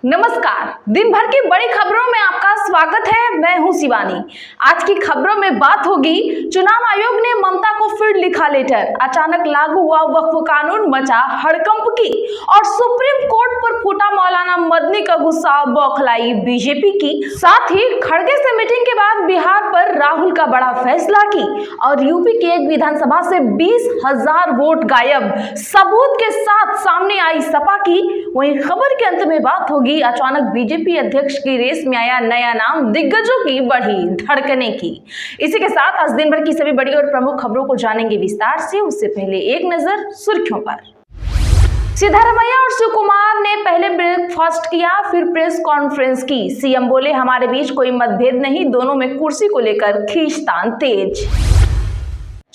नमस्कार। दिन भर की बड़ी खबरों में आपका स्वागत है। मैं हूं शिवानी। आज की खबरों में बात होगी, चुनाव आयोग ने ममता को फिर लिखा लेटर, अचानक लागू हुआ वक्फ कानून, मचा हड़कंप की, और सुप्रीम कोर्ट पर फूटा मौलाना मदनी का गुस्सा, बौखलाई बीजेपी की। साथ ही खड़गे से मीटिंग के बाद बिहार पर राहुल का बड़ा फैसला की, और यूपी की एक विधानसभा से 20,000 वोट गायब, सबूत के साथ सामने आई सपा की। वहीं खबर के अंत में बात होगी, अचानक बीजेपी अध्यक्ष की रेस में आया नया नाम, दिग्गजों की बढ़ी धड़कने की। इसी के साथ आज दिन भर की सभी बड़ी और प्रमुख खबरों को जानेंगे विस्तार से। उससे पहले एक नजर सुर्खियों पर। सिद्धारमैया और शिवकुमार ने पहले ब्रेकफास्ट किया, फिर प्रेस कॉन्फ्रेंस की। सीएम बोले, हमारे बीच कोई मतभेद नहीं, दोनों में कुर्सी को लेकर खींचतान तेज।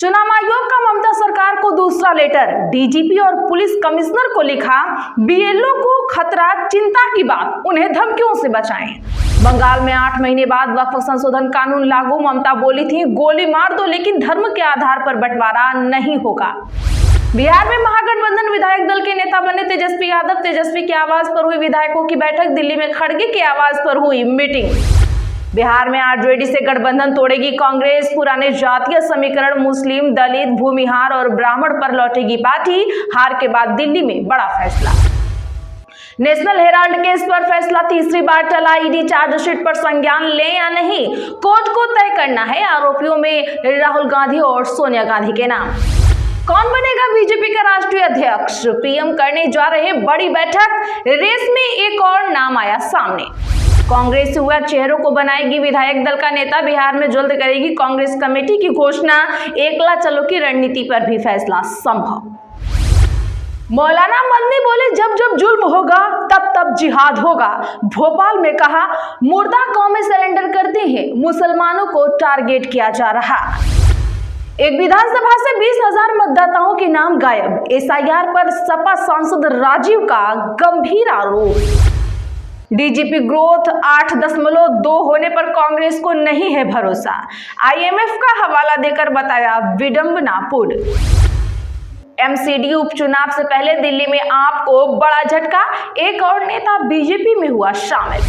चुनाव आयोग का ममता सरकार को दूसरा लेटर, डीजीपी और पुलिस कमिश्नर को लिखा, बीएलओ को खतरा, चिंता की बात, उन्हें धमकियों से बचाएं। बंगाल में 8 महीने बाद वक्फ संशोधन कानून लागू, ममता बोली थी, गोली मार दो लेकिन धर्म के आधार पर बंटवारा नहीं होगा। बिहार में महागठबंधन विधायक दल के नेता बने तेजस्वी यादव, तेजस्वी के आवास पर हुई विधायकों की बैठक, दिल्ली में खड़गे के आवास पर हुई मीटिंग। बिहार में आरजेडी से गठबंधन तोड़ेगी कांग्रेस, पुराने जातीय समीकरण मुस्लिम, दलित, भूमिहार और ब्राह्मण पर लौटेगी पार्टी, हार के बाद दिल्ली में बड़ा फैसला। नेशनल हेराल्ड केस पर फैसला तीसरी बार टला, ईडी चार्जशीट पर संज्ञान ले या नहीं, कोर्ट को तय करना है। आरोपियों में राहुल गांधी और सोनिया गांधी के नाम। कौन बनेगा बीजेपी का राष्ट्रीय अध्यक्ष, पीएम करने जा रहे बड़ी बैठक, रेस में एक और नाम आया सामने। कांग्रेस से हुआ चेहरों को बनाएगी विधायक दल का नेता, बिहार में जल्द करेगी कांग्रेस कमेटी की घोषणा, एकला चलो की रणनीति पर भी फैसला संभव। मौलाना मदनी बोले, जब जब जुल्म होगा तब तब जिहाद होगा। भोपाल में कहा, मुर्दा कौमें सरेंडर करती हैं, मुसलमानों को टारगेट किया जा रहा। एक विधानसभा से 20,000 मतदाताओं के नाम गायब, एसआईआर पर सपा सांसद राजीव का गंभीर आरोप। डीजीपी ग्रोथ 8.2 होने पर कांग्रेस को नहीं है भरोसा, आईएमएफ का हवाला देकर बताया विडंबनापूर्ण। एमसीडी उपचुनाव से पहले दिल्ली में आपको बड़ा झटका, एक और नेता बीजेपी में हुआ शामिल।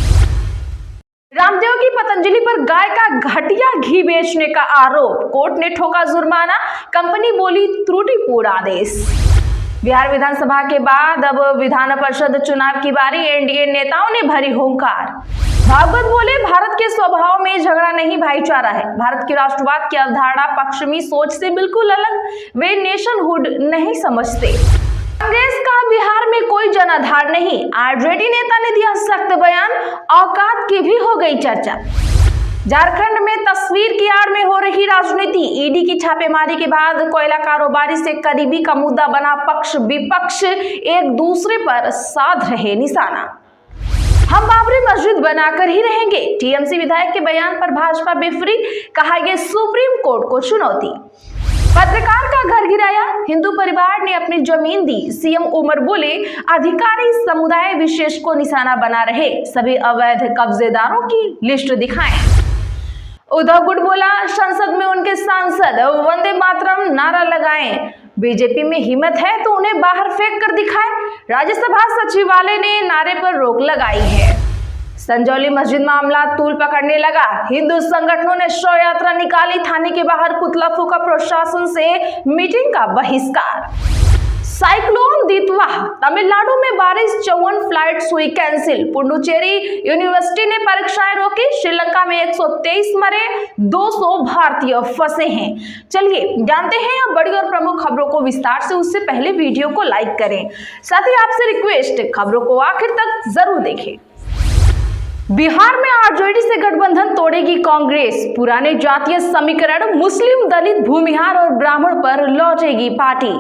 रामदेव की पतंजलि पर गाय का घटिया घी बेचने का आरोप, कोर्ट ने ठोका जुर्माना, कंपनी बोली त्रुटिपूर्ण आदेश। बिहार विधानसभा के बाद अब विधान परिषद चुनाव की बारी, एनडीए नेताओं ने भरी हुंकार। भागवत बोले, भारत के स्वभाव में झगड़ा नहीं भाईचारा है, भारत की राष्ट्रवाद की अवधारणा पश्चिमी सोच से बिल्कुल अलग, वे नेशनहुड नहीं समझते। कांग्रेस का बिहार में कोई जनाधार नहीं, आरजेडी नेता ने दिया सख्त बयान, औकात की भी हो गई चर्चा। झारखंड में तस्वीर की आड़ में हो रही राजनीति, ईडी की छापेमारी के बाद कोयला कारोबारी से करीबी का मुद्दा बना, पक्ष विपक्ष एक दूसरे पर साध रहे निशाना। हम बाबरी मस्जिद बनाकर ही रहेंगे, टीएमसी विधायक के बयान पर भाजपा बिफरी, कहा यह सुप्रीम कोर्ट को चुनौती। पत्रकार का घर गिराया, हिंदू परिवार ने अपनी जमीन दी, सीएम उमर बोले, अधिकारी समुदाय विशेष को निशाना बना रहे, सभी अवैध कब्जेदारों की लिस्ट दिखाएं। उद्धव गुट बोला, संसद में उनके सांसद वंदे मातरम नारा लगाएं, बीजेपी में हिम्मत है तो उन्हें बाहर फेंक कर दिखाएं। राज्यसभा सचिवालय ने नारे पर रोक लगाई है। संजौली मस्जिद मामला तूल पकड़ने लगा, हिंदू संगठनों ने शव यात्रा निकाली, थाने के बाहर पुतला फूका, प्रशासन से मीटिंग का बहिष्कार। साइक्लोन दितवा, तमिलनाडु में बारिश, 54 फ्लाइट्स हुई कैंसिल, पुडुचेरी यूनिवर्सिटी ने परीक्षाएं रोकी, श्रीलंका में 123 मरे, 200 भारतीय फंसे हैं। चलिए जानते हैं अब बड़ी और प्रमुख खबरों को विस्तार से। उससे पहले वीडियो को लाइक करें, साथ ही आपसे रिक्वेस्ट, खबरों को आखिर तक जरूर देखें। बिहार में आरजेडी से गठबंधन तोड़ेगी कांग्रेस, पुराने जातीय समीकरण मुस्लिम, दलित, भूमिहार और ब्राह्मण पर लौटेगी पार्टी।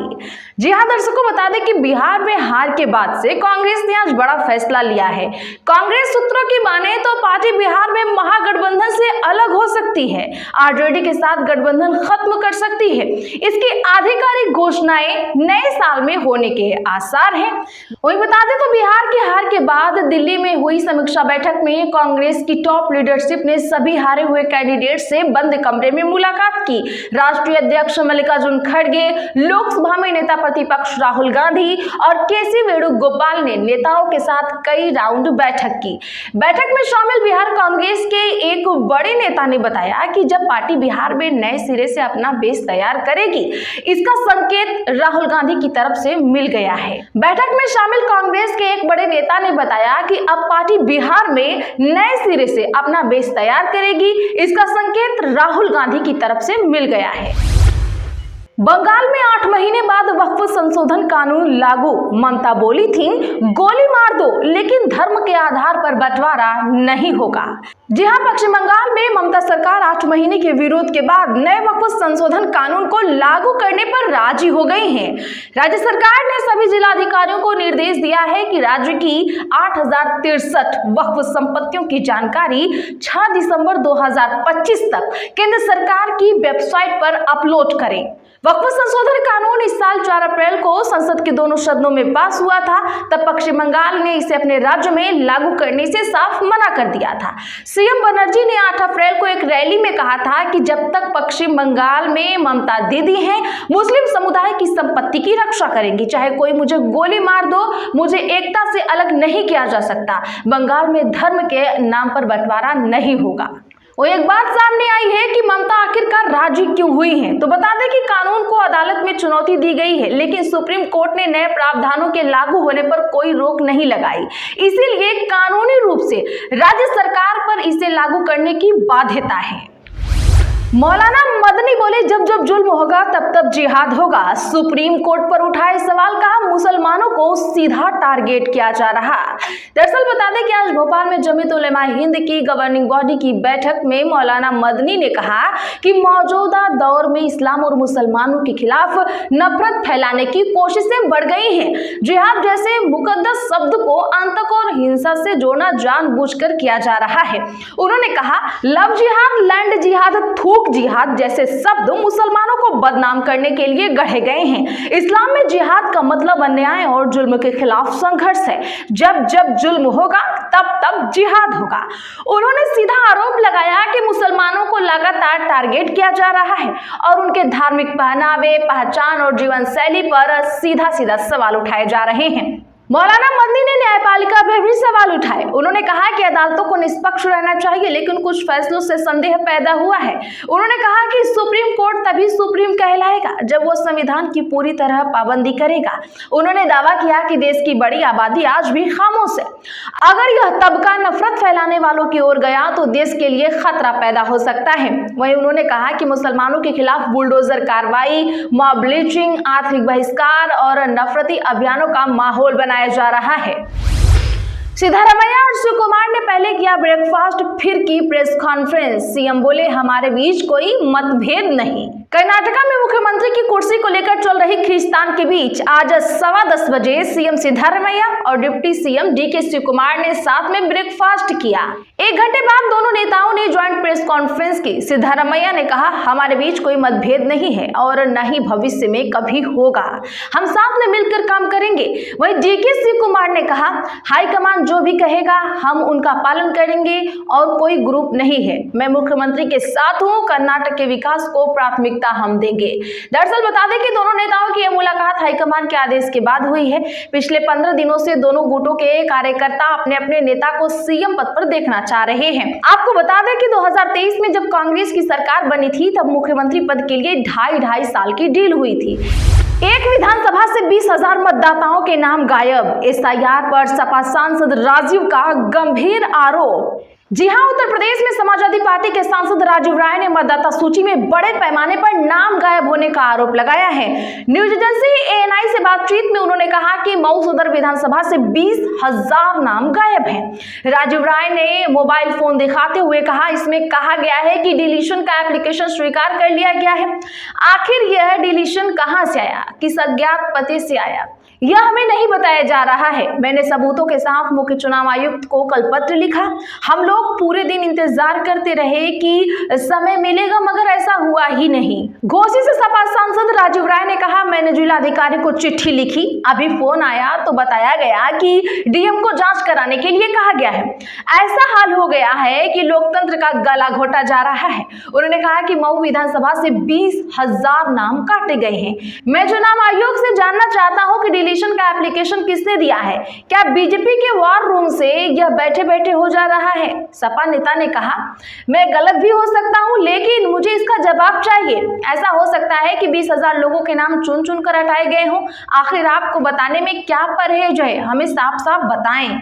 जी हां दर्शकों, बता दें कि बिहार में हार के बाद से कांग्रेस ने आज बड़ा फैसला लिया है। कांग्रेस सूत्रों की माने तो पार्टी बिहार में महागठबंधन से अलग हो सकती है, आरजेडी के साथ गठबंधन खत्म कर सकती है। इसकी आधिकारिक घोषणाएं नए साल में होने के आसार हैं। वही बता दें तो बिहार की हार के बाद दिल्ली में हुई समीक्षा बैठक में में कांग्रेस की टॉप लीडरशिप ने सभी हारे हुए कैंडिडेट से बंद कमरे में मुलाकात की। राष्ट्रीय अध्यक्ष मल्लिकार्जुन खड़गे, लोकसभा में नेता प्रतिपक्ष राहुल गांधी और केसी वेणुगोपाल ने नेताओं के साथ कई राउंड बैठक की। बैठक में शामिल बिहार कांग्रेस के एक बड़े नेता ने बताया कि जब पार्टी बिहार में नए सिरे से अपना बेस तैयार करेगी, इसका संकेत राहुल गांधी की तरफ से मिल गया है। बैठक में शामिल कांग्रेस के एक बड़े नेता ने बताया कि अब पार्टी बिहार में नए सिरे से अपना बेस तैयार करेगी, इसका संकेत राहुल गांधी की तरफ से मिल गया है। बंगाल में 8 महीने बाद वक्फ संशोधन कानून लागू। ममता बोली थी, गोली मार दो लेकिन धर्म के आधार पर बंटवारा नहीं होगा। जी हां, पश्चिम बंगाल में ममता सरकार 8 महीने के विरोध के बाद नए वक्फ संशोधन कानून को लागू करने पर राजी हो गई हैं। राज्य सरकार ने सभी जिलाधिकारियों को निर्देश दिया है कि राज्य की 8063 वक्फ संपत्तियों की जानकारी 6 दिसंबर 2025 तक केंद्र सरकार की वेबसाइट पर अपलोड करें। वक्फ संशोधन कानून इस साल 4 अप्रैल को संसद के दोनों सदनों में पास हुआ था। तब पश्चिम बंगाल ने इसे अपने राज्य में लागू करने से साफ मना कर दिया था। सीएम बनर्जी ने 8 अप्रैल को एक रैली में कहा था कि जब तक पश्चिम बंगाल में ममता दीदी हैं, मुस्लिम समुदाय की संपत्ति की रक्षा करेंगी। चाहे कोई मुझे गोली मार दो, मुझे एकता से अलग नहीं किया जा सकता। बंगाल में धर्म के नाम पर बंटवारा नहीं होगा। वो एक बात सामने आई है कि ममता आखिरकार राजी क्यों हुई हैं। तो बता दें कि कानून को अदालत में चुनौती दी गई है, लेकिन सुप्रीम कोर्ट ने नए प्रावधानों के लागू होने पर कोई रोक नहीं लगाई। इसीलिए कानूनी रूप से राज्य सरकार पर इसे लागू करने की बाध्यता है। मौलाना मदनी बोले, जब जब जुल्म होगा तब तब जिहाद होगा। सुप्रीम कोर्ट पर उठाए सवाल, कहा मुसलमानों को सीधा टारगेट किया जा रहा। दरअसल बता दें कि आज भोपाल में जमीयत उलेमा हिंद की गवर्निंग बॉडी की बैठक में मौलाना मदनी ने कहा कि मौजूदा दौर में इस्लाम और मुसलमानों के खिलाफ नफरत फैलाने की कोशिशें बढ़ गई हैं। जिहाद जैसे मुकद्दस शब्द को आतंक और हिंसा से जोड़ना जानबूझकर किया जा रहा है। उन्होंने कहा, लव जिहाद, लैंड जिहाद, थूक जिहाद जैसे शब्द मुसलमानों को बदनाम करने के लिए गढ़े गए हैं। इस्लाम में जिहाद का मतलब अन्याय और जुल्म के खिलाफ संघर्ष है। जब जब जुल्म होगा तब तब जिहाद होगा। उन्होंने सीधा आरोप लगाया कि मुसलमानों को लगातार टारगेट किया जा रहा है और उनके धार्मिक पहनावे, पहचान और जीवन शैली पर सीधा सीधा सवाल उठाए जा रहे हैं। मौलाना मदनी ने न्यायपालिका पर भी सवाल उठाए। उन्होंने कहा कि अदालतों को निष्पक्ष रहना चाहिए, लेकिन कुछ फैसलों से संदेह पैदा हुआ है। उन्होंने कहा कि सुप्रीम कोर्ट तभी सुप्रीम कहलाएगा जब वो संविधान की पूरी तरह पाबंदी करेगा। उन्होंने दावा किया कि देश की बड़ी आबादी आज भी खामोश है। अगर यह तबका नफरत फैलाने वालों की ओर गया तो देश के लिए खतरा पैदा हो सकता है। वहीं उन्होंने कहा कि मुसलमानों के खिलाफ बुलडोजर कार्रवाई, मॉब लिंचिंग, आर्थिक बहिष्कार और नफरती अभियानों का माहौल बनाया जा रहा है। सिद्धारमैया और शिव कुमार ने पहले किया ब्रेकफास्ट, फिर की प्रेस कॉन्फ्रेंस। सीएम बोले, हमारे बीच कोई मतभेद नहीं। कर्नाटका में मुख्यमंत्री की कुर्सी को लेकर चल रही खींचतान के बीच आज 10:15 बजे सीएम सिद्धारमैया और deputy CM DK Shivakumar ने साथ में ब्रेकफास्ट किया। 1 घंटे बाद दोनों नेताओं ने ज्वाइंट प्रेस कॉन्फ्रेंस की। सिद्धारमैया ने कहा, हमारे बीच कोई मतभेद नहीं है और न ही भविष्य में कभी होगा। हम साथ में मिलकर काम करेंगे। वहीं डीके शिव कुमार ने कहा, हाईकमान जो भी कहेगा हम उनका पालन करेंगे और कोई ग्रुप नहीं है। मैं मुख्यमंत्री के साथ हूं, कर्नाटक के विकास को प्राथमिकता हम देंगे। दरअसल बता दें कि दोनों नेताओं की यह मुलाकात हाईकमान के आदेश के बाद हुई है। पिछले 15 दिनों से दोनों गुटों के कार्यकर्ता अपने अपने नेता को सीएम पद पर देखना चाह रहे हैं। आपको बता दें कि 2023 में जब कांग्रेस की सरकार बनी थी तब मुख्यमंत्री पद के लिए 2.5 साल की डील हुई थी। एक विधानसभा से 20,000 मतदाताओं के नाम गायब। एसआईआर पर सपा सांसद राजीव का गंभीर आरोप। जी हां, उत्तर प्रदेश में समाजवादी पार्टी के सांसद राजीव राय ने मतदाता सूची में बड़े पैमाने पर नाम गायब होने का आरोप लगाया है। न्यूज एजेंसी एएनआई से बातचीत में उन्होंने कहा कि मऊ सदर विधानसभा से 20,000 नाम गायब हैं। राजीव राय ने मोबाइल फोन दिखाते हुए कहा, इसमें कहा गया है कि डिलीशन का एप्लीकेशन स्वीकार कर लिया गया है। आखिर यह डिलीशन कहां से आया, किस अज्ञात पते से आया, यह हमें नहीं बताया जा रहा है। मैंने सबूतों के साथ मुख्य चुनाव आयुक्त को कल पत्र लिखा। हम लोग पूरे दिन इंतजार करते रहे कि समय मिलेगा, मगर ऐसा हुआ ही नहीं। घोसी से सपा सांसद राजीव राय ने कहा, मैंने जिलाधिकारी को चिट्ठी लिखी, अभी फोन आया तो बताया गया कि डीएम को जांच कराने के लिए कहा गया है। ऐसा हाल हो गया है कि लोकतंत्र का गला घोटा जा रहा है। उन्होंने कहा कि मऊ विधानसभा से 20,000 नाम काटे गए हैं। मैं चुनाव आयोग से जानना चाहता हूं कि डिलीशन का एप्लीकेशन किसने दिया है? क्या बीजेपी के वॉर रूम से यह बैठे बैठे हो जा रहा है? सपा नेता ने कहा, मैं गलत भी हो सकता हूं, लेकिन मुझे इसका जवाब चाहिए। ऐसा हो सकता है कि 20,000 लोगों के नाम चुन चुन कर हटाए गए हों। आखिर आपको बताने में क्या परहेज है? हमें साफ साफ बताएं।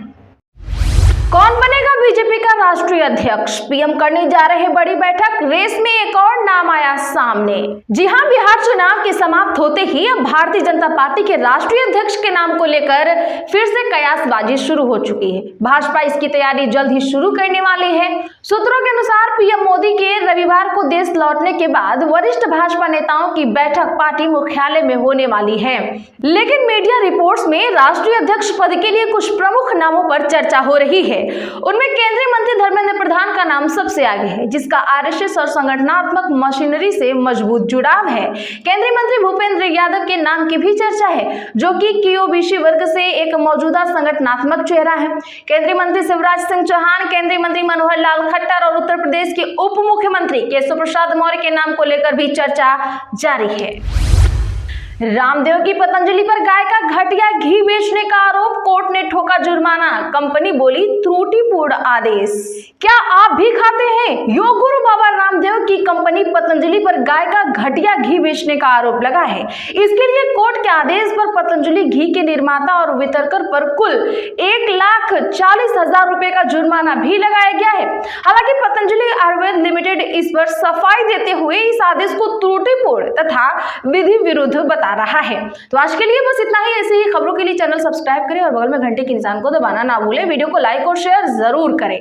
कौन बनेगा बीजेपी का राष्ट्रीय अध्यक्ष? पीएम करने जा रहे बड़ी बैठक, रेस में एक और नाम आया सामने। जी हां, बिहार चुनाव के समाप्त होते ही अब भारतीय जनता पार्टी के राष्ट्रीय अध्यक्ष के नाम को लेकर फिर से कयासबाजी शुरू हो चुकी है। भाजपा इसकी तैयारी जल्द ही शुरू करने वाली है। सूत्रों के अनुसार पीएम मोदी के रविवार को देश लौटने के बाद वरिष्ठ भाजपा नेताओं की बैठक पार्टी मुख्यालय में होने वाली है। लेकिन मीडिया रिपोर्ट्स में राष्ट्रीय अध्यक्ष पद के लिए कुछ प्रमुख नामों पर चर्चा हो रही है। उनमें केंद्रीय मंत्री धर्मेंद्र प्रधान का नाम सबसे आगे है, जिसका आरएसएस और संगठनात्मक मशीनरी से मजबूत जुड़ाव है। केंद्रीय मंत्री भूपेंद्र यादव के नाम की भी चर्चा है, जो कि केओबीसी वर्ग से एक मौजूदा संगठनात्मक चेहरा है। केंद्रीय मंत्री शिवराज सिंह चौहान, केंद्रीय मंत्री मनोहर लाल खट्टर और उत्तर प्रदेश के उप मुख्यमंत्री केशव प्रसाद मौर्य के नाम को लेकर भी चर्चा जारी है। रामदेव की पतंजलि पर गाय का घटिया घी बेचने का आरोप, कोर्ट ने ठोका जुर्माना। कंपनी बोली त्रुटिपूर्ण आदेश। क्या आप भी खाते हैं? योग गुरु बाबा रामदेव की कंपनी पतंजलि पर गाय का घटिया घी बेचने का आरोप लगा है। इसके लिए कोर्ट के आदेश पर पतंजलि घी के निर्माता और वितरकर पर कुल 1,40,000 रुपए का जुर्माना भी लगाया गया है। हालांकि पतंजलि आयुर्वेद लिमिटेड इस पर सफाई देते हुए इस आदेश को त्रुटिपूर्ण तथा विधि विरुद्ध बता रहा है। तो आज के लिए बस इतना ही। ऐसे ही खबरों के लिए चैनल सब्सक्राइब करें और बगल में घंटे के निशान को दबाना ना भूलें। वीडियो को लाइक और शेयर जरूर करें।